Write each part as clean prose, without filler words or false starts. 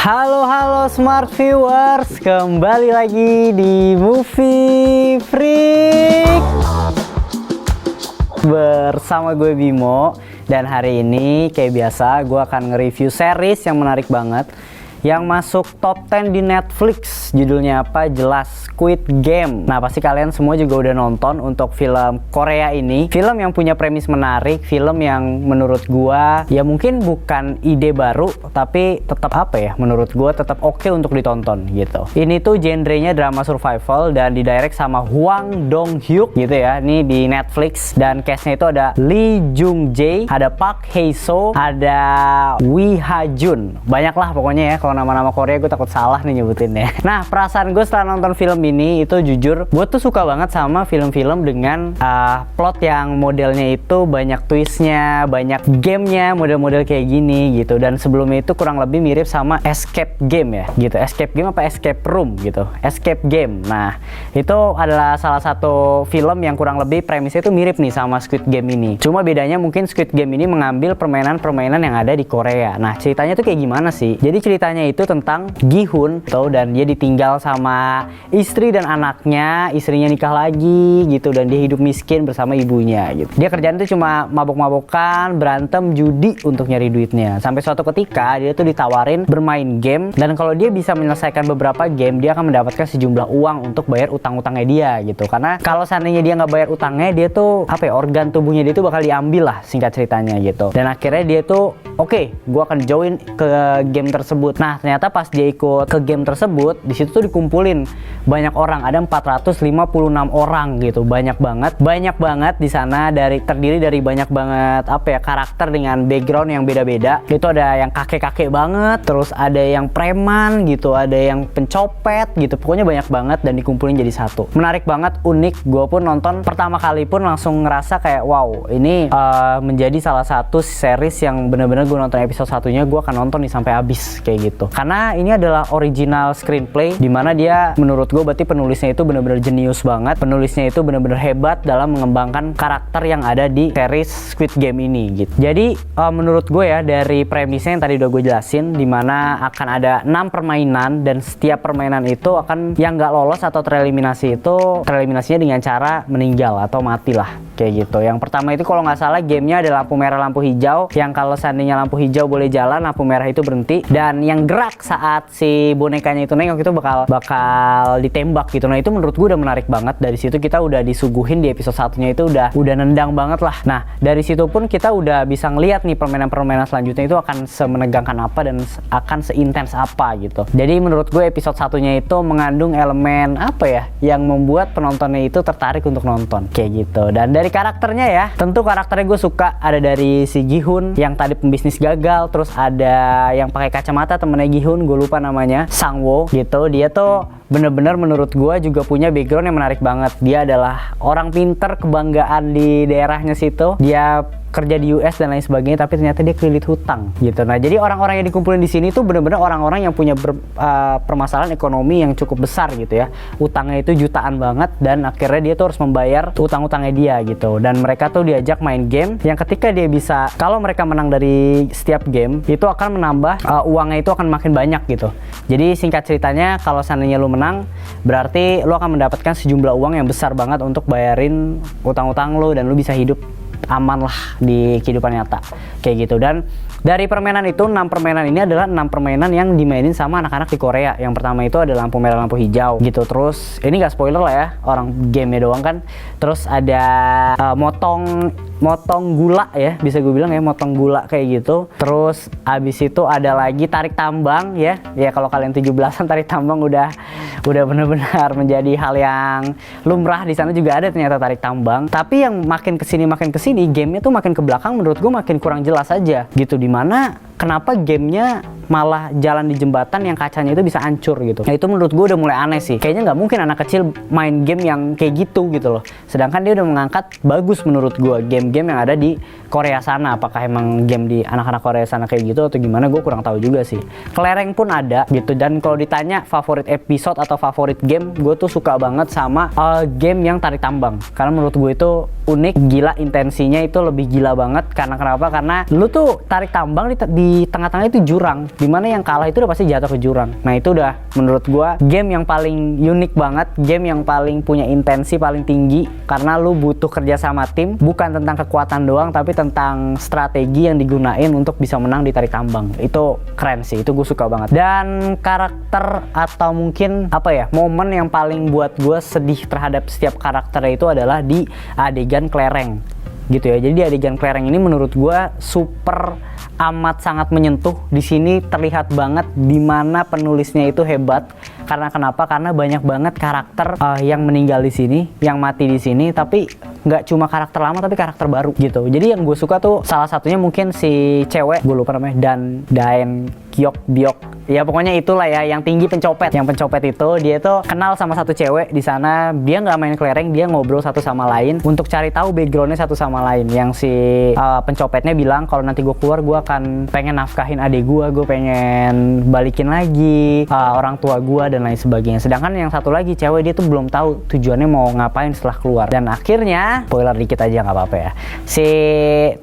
Halo smart viewers, kembali lagi di Movie Freak bersama gue Bimo. Dan hari ini kayak biasa gue akan nge-review series yang menarik banget yang masuk top 10 di Netflix. Judulnya apa? Jelas, Squid Game. Nah, pasti kalian semua juga udah nonton untuk film Korea ini. Film yang punya premis menarik, film yang menurut gua ya mungkin bukan ide baru, tapi tetap menurut gua tetap oke untuk ditonton gitu. Ini tuh genrenya drama survival dan didirect sama Hwang Dong-hyuk gitu ya. Ini di Netflix dan castnya itu ada Lee Jung Jae, ada Park Hae So, ada Wi Ha Jun. Banyak lah pokoknya ya. Kalau nama-nama Korea gue takut salah nih nyebutinnya. Nah, perasaan gue setelah nonton film ini itu jujur gue tuh suka banget sama film-film dengan plot yang modelnya itu banyak twistnya, banyak gamenya, model-model kayak gini gitu. Dan sebelumnya itu kurang lebih mirip sama escape game ya gitu. Escape game apa escape room gitu, escape game. Nah, itu adalah salah satu film yang kurang lebih premisnya itu mirip nih sama Squid Game ini. Cuma bedanya mungkin Squid Game ini mengambil permainan-permainan yang ada di Korea. Nah, ceritanya tuh kayak gimana sih? Jadi ceritanya itu tentang Gi-hun dan dia ditinggal sama istri dan anaknya, istrinya nikah lagi gitu, dan dia hidup miskin bersama ibunya gitu. Dia kerjaan itu cuma mabok-mabokan, berantem, judi untuk nyari duitnya. Sampai suatu ketika dia tuh ditawarin bermain game, dan kalau dia bisa menyelesaikan beberapa game dia akan mendapatkan sejumlah uang untuk bayar utang-utangnya dia gitu. Karena kalau seandainya dia nggak bayar utangnya, dia tuh organ tubuhnya dia tuh bakal diambil lah, singkat ceritanya gitu. Dan akhirnya dia tuh gua akan join ke game tersebut. Nah, ternyata pas dia ikut ke game tersebut, di situ tuh dikumpulin banyak orang, ada 456 orang gitu, banyak banget di sana, terdiri dari banyak banget karakter dengan background yang beda-beda. Itu ada yang kakek-kakek banget, terus ada yang preman gitu, ada yang pencopet gitu, pokoknya banyak banget dan dikumpulin jadi satu. Menarik banget, unik. Gue pun nonton pertama kali pun langsung ngerasa kayak wow, ini menjadi salah satu series yang bener-bener gue nonton episode satunya, gue akan nonton nih sampai habis kayak gitu. Karena ini adalah original screenplay, dimana dia menurut gue berarti penulisnya itu bener-bener jenius banget. Penulisnya itu bener-bener hebat dalam mengembangkan karakter yang ada di series Squid Game ini gitu. Jadi menurut gue ya, dari premisnya yang tadi udah gue jelasin, dimana akan ada 6 permainan dan setiap permainan itu akan yang nggak lolos atau tereliminasinya dengan cara meninggal atau mati lah kayak gitu. Yang pertama itu kalau nggak salah gamenya ada lampu merah, lampu hijau, yang kalau seandainya lampu hijau boleh jalan, lampu merah itu berhenti, dan yang gerak saat si bonekanya itu nengok itu bakal ditembak gitu. Nah, itu menurut gue udah menarik banget. Dari situ kita udah disuguhin di episode satunya itu udah nendang banget lah. Nah, dari situ pun kita udah bisa ngeliat nih permainan-permainan selanjutnya itu akan semenegangkan apa dan akan seintens apa gitu. Jadi menurut gue episode satunya itu mengandung elemen yang membuat penontonnya itu tertarik untuk nonton kayak gitu. Dan dari karakternya ya, tentu karakternya gue suka. Ada dari si Gi-hun yang tadi pembisnis gagal, terus ada yang pakai kacamata temennya Gi-hun, gue lupa namanya, Sang-woo gitu. Dia tuh bener-bener menurut gue juga punya background yang menarik banget. Dia adalah orang pinter, kebanggaan di daerahnya situ. Dia kerja di US dan lain sebagainya, tapi ternyata dia kelilit hutang gitu. Nah, jadi orang-orang yang dikumpulin di sini tuh bener-bener orang-orang yang punya permasalahan ekonomi yang cukup besar gitu ya. Utangnya itu jutaan banget, dan akhirnya dia tuh harus membayar utang-utangnya dia gitu. Dan mereka tuh diajak main game yang ketika dia bisa, kalau mereka menang dari setiap game itu akan menambah uangnya itu akan makin banyak gitu. Jadi singkat ceritanya, kalau seandainya lu menang, berarti lu akan mendapatkan sejumlah uang yang besar banget untuk bayarin utang-utang lu, dan lu bisa hidup aman lah di kehidupan nyata kayak gitu. Dan dari permainan itu, 6 permainan ini adalah 6 permainan yang dimainin sama anak-anak di Korea. Yang pertama itu ada lampu merah, lampu hijau gitu. Terus ini gak spoiler lah ya, orang gamenya doang kan. Terus ada motong gula ya, bisa gue bilang ya, motong gula kayak gitu. Terus abis itu ada lagi tarik tambang ya kalau kalian 17-an, tarik tambang udah benar-benar menjadi hal yang lumrah. Di sana juga ada ternyata tarik tambang. Tapi yang makin kesini gamenya tuh makin ke belakang, menurut gue makin kurang jelas aja gitu. Dimana kenapa gamenya malah jalan di jembatan yang kacanya itu bisa hancur gitu. Nah, itu menurut gue udah mulai aneh sih. Kayaknya nggak mungkin anak kecil main game yang kayak gitu loh. Sedangkan dia udah mengangkat bagus menurut gue game-game yang ada di Korea sana. Apakah emang game di anak-anak Korea sana kayak gitu atau gimana, gue kurang tahu juga sih. Kelereng pun ada gitu. Dan kalau ditanya favorit episode atau favorit game, gue tuh suka banget sama game yang tarik tambang. Karena menurut gue itu unik, gila, intensinya itu lebih gila banget. Karena kenapa? Karena lu tuh tarik tambang di di tengah-tengah itu jurang, dimana yang kalah itu udah pasti jatuh ke jurang. Nah itu udah menurut gua game yang paling unik banget, game yang paling punya intensi paling tinggi, karena lu butuh kerja sama tim, bukan tentang kekuatan doang tapi tentang strategi yang digunain untuk bisa menang di tarik tambang. Itu keren sih, itu gue suka banget. Dan karakter atau mungkin apa ya, momen yang paling buat gue sedih terhadap setiap karakternya itu adalah di adegan kelereng gitu ya. Jadi di adegan kelereng ini menurut gue super amat sangat menyentuh. Di sini terlihat banget dimana penulisnya itu hebat. Karena kenapa? Karena banyak banget karakter yang meninggal di sini, yang mati di sini, tapi nggak cuma karakter lama tapi karakter baru gitu. Jadi yang gue suka tuh salah satunya mungkin si cewek, gue lupa namanya, Daen Biok. Ya pokoknya itulah ya, yang tinggi pencopet. Yang pencopet itu dia tuh kenal sama satu cewek di sana. Dia nggak main kelereng, dia ngobrol satu sama lain untuk cari tahu backgroundnya satu sama lain. Yang si pencopetnya bilang kalau nanti gue keluar gue akan pengen nafkahin adik gue pengen balikin lagi orang tua gue dan lain sebagainya. Sedangkan yang satu lagi cewek, dia tuh belum tahu tujuannya mau ngapain setelah keluar. Dan akhirnya, spoiler dikit aja nggak apa-apa ya, si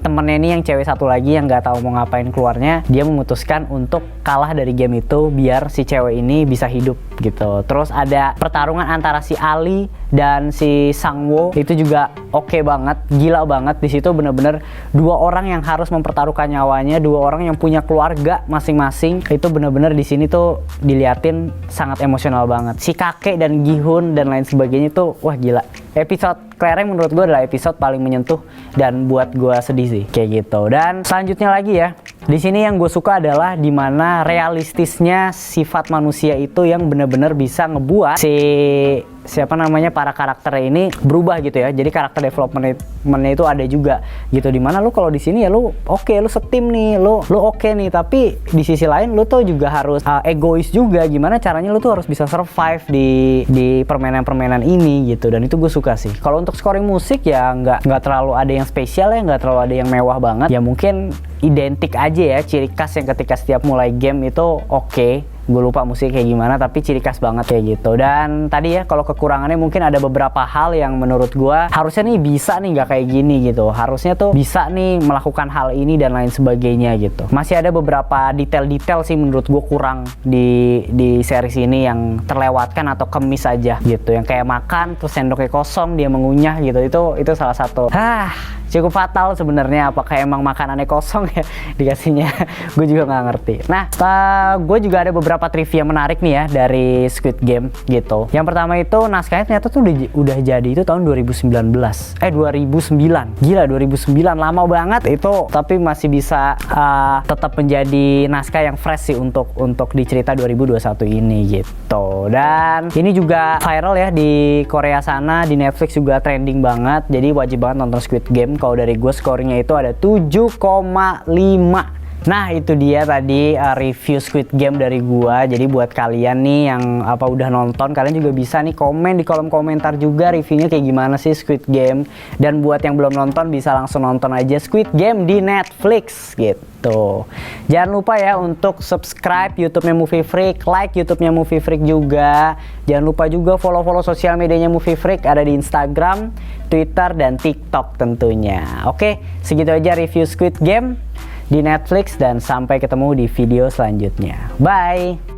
temennya ini yang cewek satu lagi yang nggak tahu mau ngapain keluarnya, dia memutuskan untuk kalah dari game itu biar si cewek ini bisa hidup gitu. Terus ada pertarungan antara si Ali dan si Sangwo, itu juga oke banget, gila banget. Di situ bener-bener dua orang yang harus mempertaruhkan nyawanya, dua orang yang punya keluarga masing-masing. Itu bener-bener di sini tuh diliatin sangat emosional banget. Si kakek dan Gihun dan lain sebagainya tuh wah gila. Episode kelereng menurut gue adalah episode paling menyentuh dan buat gue sedih sih kayak gitu. Dan selanjutnya lagi ya, di sini yang gue suka adalah dimana realistisnya sifat manusia itu yang bener-bener bisa ngebuat si para karakternya ini berubah gitu ya. Jadi karakter developmentnya itu ada juga gitu, dimana lu kalau di sini ya lu oke, lu setim nih, lu oke nih, tapi di sisi lain lu tuh juga harus egois juga, gimana caranya lu tuh harus bisa survive di permainan-permainan ini gitu. Dan itu gue suka sih. Kalau untuk scoring musik ya nggak terlalu ada yang spesial ya, nggak terlalu ada yang mewah banget ya, mungkin identik aja ya, ciri khas yang ketika setiap mulai game itu oke. Gue lupa musik kayak gimana, tapi ciri khas banget kayak gitu. Dan tadi ya, kalau kekurangannya mungkin ada beberapa hal yang menurut gue harusnya nih bisa nih nggak kayak gini gitu, harusnya tuh bisa nih melakukan hal ini dan lain sebagainya gitu. Masih ada beberapa detail-detail sih menurut gue kurang di series ini yang terlewatkan atau kemis aja gitu, yang kayak makan terus sendoknya kosong dia mengunyah gitu. Itu salah satu cukup fatal sebenarnya. Apakah emang makanannya kosong ya dikasihnya? Gue juga nggak ngerti. Nah, gue juga ada beberapa trivia menarik nih ya dari Squid Game gitu. Yang pertama itu naskahnya ternyata tuh udah jadi itu tahun 2009. Gila, 2009 lama banget itu, tapi masih bisa tetap menjadi naskah yang fresh sih untuk di cerita 2021 ini gitu. Dan ini juga viral ya di Korea sana, di Netflix juga trending banget. Jadi wajib banget nonton Squid Game. Kalau dari gue scoringnya itu ada 7,5. Nah itu dia tadi review Squid Game dari gua. Jadi buat kalian nih yang udah nonton, kalian juga bisa nih komen di kolom komentar juga reviewnya kayak gimana sih Squid Game. Dan buat yang belum nonton bisa langsung nonton aja Squid Game di Netflix gitu. Jangan lupa ya untuk subscribe YouTube-nya Movie Freak, like YouTube-nya Movie Freak juga. Jangan lupa juga follow sosial medianya Movie Freak, ada di Instagram, Twitter, dan TikTok tentunya. Oke, segitu aja review Squid Game di Netflix, dan sampai ketemu di video selanjutnya. Bye!